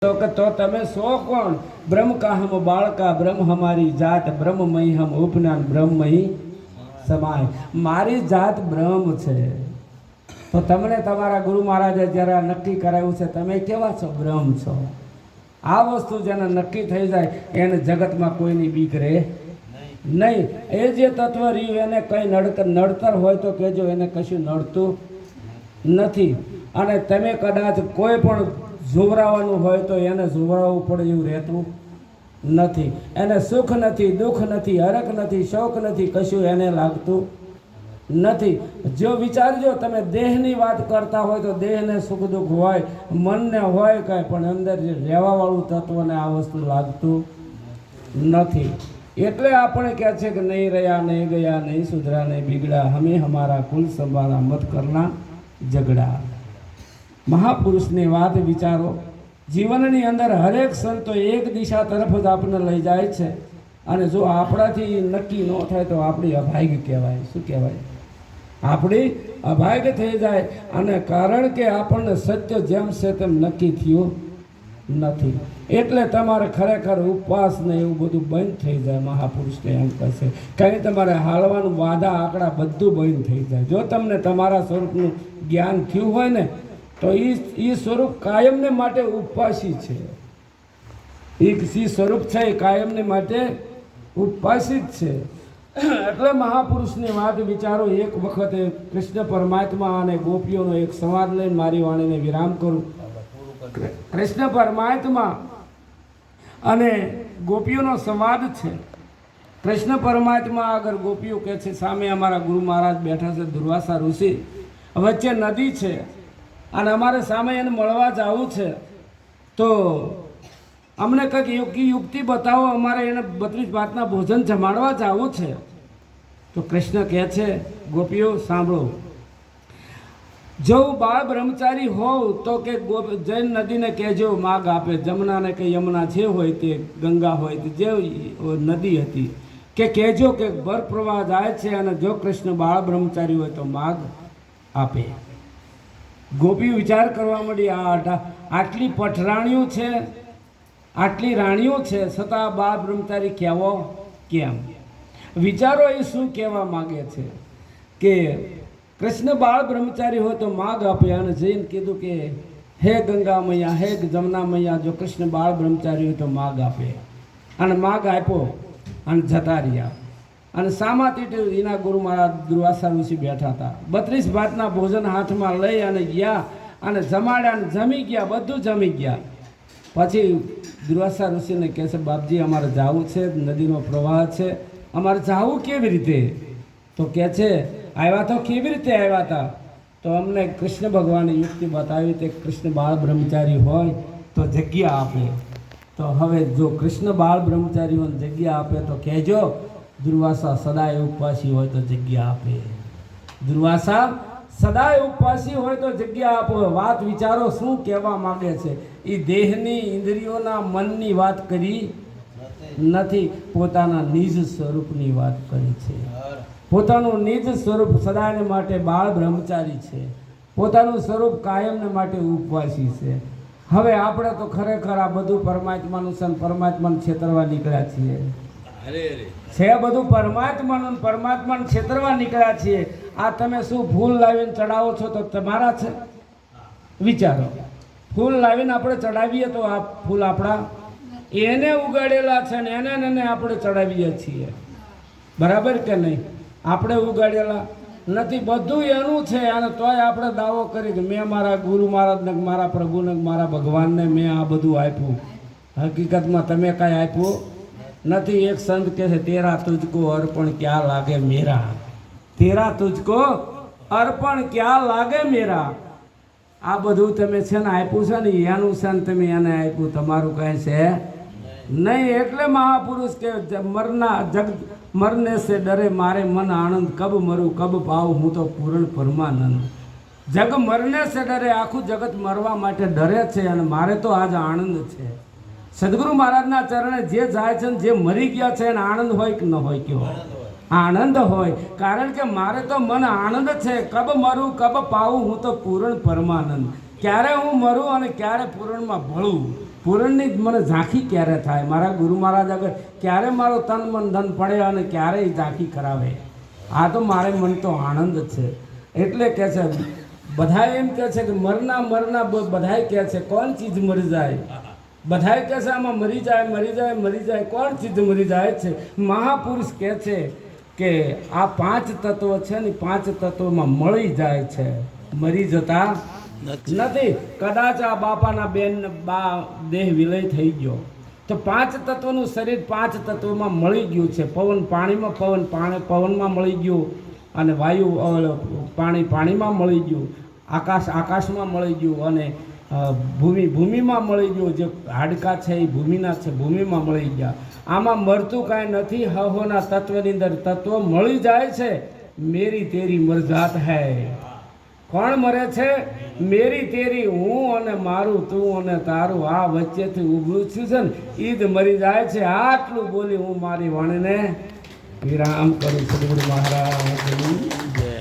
તો તમે સો કોણ? બ્રહ્મ કાહમ બાળકા બ્રહ્મ હમારી જાત બ્રહ્મમય હમ ઉપનાન બ્રહ્મમય સમાય. મારી જાત બ્રહ્મ છે. તો તમને તમારા ગુરુ મહારાજે જ્યારે નક્કી કરાવ્યું છે, તમે કેવા છો? બ્રહ્મ છો. આ વસ્તુ જેને નક્કી થઈ જાય એને જગતમાં કોઈની બીક રહે નહીં. એ જે તત્વ રહ્યું એને કંઈ નડતર હોય તો કહેજો, એને કશું નડતું નથી. અને તમે કદાચ કોઈ પણ ઝુંવરાવાનું હોય તો એને ઝુંવરાવવું પડે એવું રહેતું નથી. એને સુખ નથી, દુઃખ નથી, હરખ નથી, શોક નથી, કશું એને લાગતું નથી. જો વિચારજો, તમે દેહની વાત કરતા હોય તો દેહને સુખ દુઃખ હોય, મનને હોય કાંઈ, પણ અંદર જે રહેવાવાળું તત્વને આ વસ્તુ લાગતું નથી. એટલે આપણે કહે છે કે નહીં રહ્યા, નહીં ગયા, નહીં સુધરા, નહીં બિગડા, હમે હમારા કુલ સંભાળા, મત કરના ઝઘડા. મહાપુરુષની વાત વિચારો. જીવનની અંદર હરેક સંતો એક દિશા તરફ જ આપણને લઈ જાય છે. અને જો આપણાથી નક્કી ન થાય તો આપણી અભાગ્ય કહેવાય. શું કહેવાય? આપણી અભાગ્ય થઈ જાય. અને કારણ કે આપણને સત્ય જેમ છે તેમ નક્કી થયું નથી. એટલે તમારે ખરેખર ઉપવાસ ને એવું બધું બંધ થઈ જાય. મહાપુરુષને એમ કહેશે કંઈ તમારે હાલવાનું વાદા આંકડા બધું બંધ થઈ જાય. જો તમને તમારા સ્વરૂપનું જ્ઞાન થયું હોય ને તો એ સ્વરૂપ કાયમને માટે ઉપવાસી છે. એ સ્વરૂપ છે એ કાયમને માટે ઉપવાસી જ છે. એટલે મહાપુરુષની વાત વિચારો. એક વખતે કૃષ્ણ પરમાત્મા અને ગોપીઓનો એક સંવાદ લઈને મારી વાણીને વિરામ કરું. કૃષ્ણ પરમાત્મા અને ગોપીઓનો સંવાદ છે. કૃષ્ણ પરમાત્મા આગળ ગોપીઓ કહે છે, સામે અમારા ગુરુ મહારાજ બેઠા છે, દુર્વાસા ઋષિ, વચ્ચે નદી છે અને અમારે સામે એને મળવા જવું છે. તો અમને કંઈક યુક્તિ બતાવો, અમારે એને 32 ભાતના ભોજન જમાડવા જવું છે. તો કૃષ્ણ કહે છે, ગોપીઓ સાંભળો, જો બાળ બ્રહ્મચારી હોવ તો કે જૈન નદીને કહેજો માગ આપે. જમનાને કે યમુના જે હોય તે, ગંગા હોય તે, જે નદી હતી કે કહેજો કે ભર પ્રવાહ જાય છે અને જો કૃષ્ણ બાળ બ્રહ્મચારી હોય તો માગ આપે. ગોપી વિચાર કરવા માંડી, આટલી પઠરાણીઓ છે, આટલી રાણીઓ છે, છતાં બાળ બ્રહ્મચારી કહેવો કેમ? વિચારો એ શું કહેવા માગે છે કે કૃષ્ણ બાળ બ્રહ્મચારી હોય તો માગ આપે. અને જઈને કીધું કે હે ગંગા મૈયા, હે જમના મૈયા, જો કૃષ્ણ બાળ બ્રહ્મચારી હોય તો માગ આપે. અને માગ આપ્યો અને જતા રહ્યા. અને સામાથી એના ગુરુ મહારાજ દુર્વાસા ઋષિ બેઠા હતા. 32 ભાતના ભોજન હાથમાં લઈ અને ગયા અને જમાડ્યા અને જમી ગયા, બધું જમી ગયા. પછી દુર્વાસા ઋષિને કહે છે, બાપજી અમારે જવું છે, નદીનો પ્રવાહ છે, અમારે જવું કેવી રીતે? તો કહે છે, આવ્યા તો કેવી રીતે આવ્યા હતા? તો અમને કૃષ્ણ ભગવાને યુક્તિ બતાવી તે કૃષ્ણ બાળ બ્રહ્મચારી હોય તો જગ્યા આપે. તો હવે જો કૃષ્ણ બાળ બ્રહ્મચારી હોય જગ્યા આપે તો કહેજો દુર્વાસા સદાય ઉપવાસી હોય તો જગ્યા આપે. દુર્વાસા સદાય ઉપવાસી હોય તો જગ્યા આપો. વાત વિચારો શું કહેવા માંગે છે. એ દેહની, ઇન્દ્રિયોના, મનની વાત કરી નથી, પોતાના નિજ સ્વરૂપની વાત કરી છે. પોતાનું નિજ સ્વરૂપ સદાયને માટે બાળ બ્રહ્મચારી છે. પોતાનું સ્વરૂપ કાયમને માટે ઉપવાસી છે. હવે આપણે તો ખરેખર આ બધું પરમાત્માનું છે, પરમાત્માને છેતરવા નીકળ્યા છીએ. છે બધું પરમાત્માને છેતરવા નીકળ્યા છીએ. આ તમે શું ફૂલ લાવીને ચડાવો છો તો તમારા છે? વિચારો, ફૂલ લાવીને આપણે ચડાવીએ તો આ ફૂલ આપણા એને ઉગાડેલા છે ને એને આપણે ચડાવીએ છીએ. બરાબર કે નહીં? આપણે ઉગાડેલા નથી, બધું એનું છે. અને તોય આપણે દાવો કરી કે મેં મારા ગુરુ મહારાજને, મારા પ્રભુને, મારા ભગવાનને મેં આ બધું આપ્યું. હકીકતમાં તમે કાંઈ આપ્યું નથી. એક સંત કહે છે, તેરા તુજકો અર્પણ ક્યાં લાગે મેરા, તેરા તુજકો અર્પણ ક્યાં લાગે મેરા. આ બધું તમે છે ને આપ્યું છે ને એનું છે ને તમે એને આપ્યું, તમારું કાંઈ છે નહીં. એટલે મહાપુરુષ કે મરને સે ડરે મારે મન આનંદ, કબ મરું કબ પાઉં હું તો પૂર્ણ પરમાનંદ. જગ મરને સે ડરે, આખું જગત મરવા માટે ડરે છે અને મારે તો આજ આનંદ છે. સદગુરુ મહારાજના ચરણે જે જાય છે ને જે મરી ગયા છે એને આનંદ હોય કે ન હોય? કેવો આનંદ હોય. કારણ કે મારે તો મન આનંદ છે. કબ મરું કબ પાઉં હું તો પૂર્ણ પરમાનંદ. ક્યારે હું મરું અને ક્યારે પૂરણમાં ભળું પૂરણની જ મને ઝાંખી ક્યારે થાય, મારા ગુરુ મહારાજ આગળ ક્યારે મારો તન મન ધન પડે અને ક્યારે એ ઝાંખી કરાવે. આ તો મારે મન તો આનંદ છે. એટલે કહે છે બધા એમ કહે છે કે મરના બધાય કહે છે કોણ ચીજ મરી જાય, બધાય કહે છે આમાં મરી જાય, કોણ ચીજ મરી જાય છે. મહાપુરુષ કહે છે કે આ 5 તત્વો છે ને 5 તત્વોમાં મળી જાય છે, મરી જતા નથી. કદાચ આ બાપાના બેન બા દેહ વિલય થઈ ગયો તો 5 તત્વોનું શરીર 5 તત્વોમાં મળી ગયું છે. પવન પાણીમાં, પવનમાં મળી ગયું, અને વાયુ પાણીમાં મળી ગયું, આકાશમાં મળી ગયું, અને ભૂમિમાં મળી ગયું. જે હાડકા છે એ ભૂમિના છે, ભૂમિમાં મળી ગયા. આમાં મરતું કાંઈ નથી. હહોના તત્વની અંદર તત્વ મળી જાય છે. મેરી તેરી મરજાત હૈ. કોણ મરે છે? મેરી તેરી, હું અને મારું, તું અને તારું, આ વચ્ચેથી ઉભું છું છે ને ઈ જ મરી જાય છે. આટલું બોલી હું મારી વાણીને વિરામ કરું. સદગુરુ મહારાજ.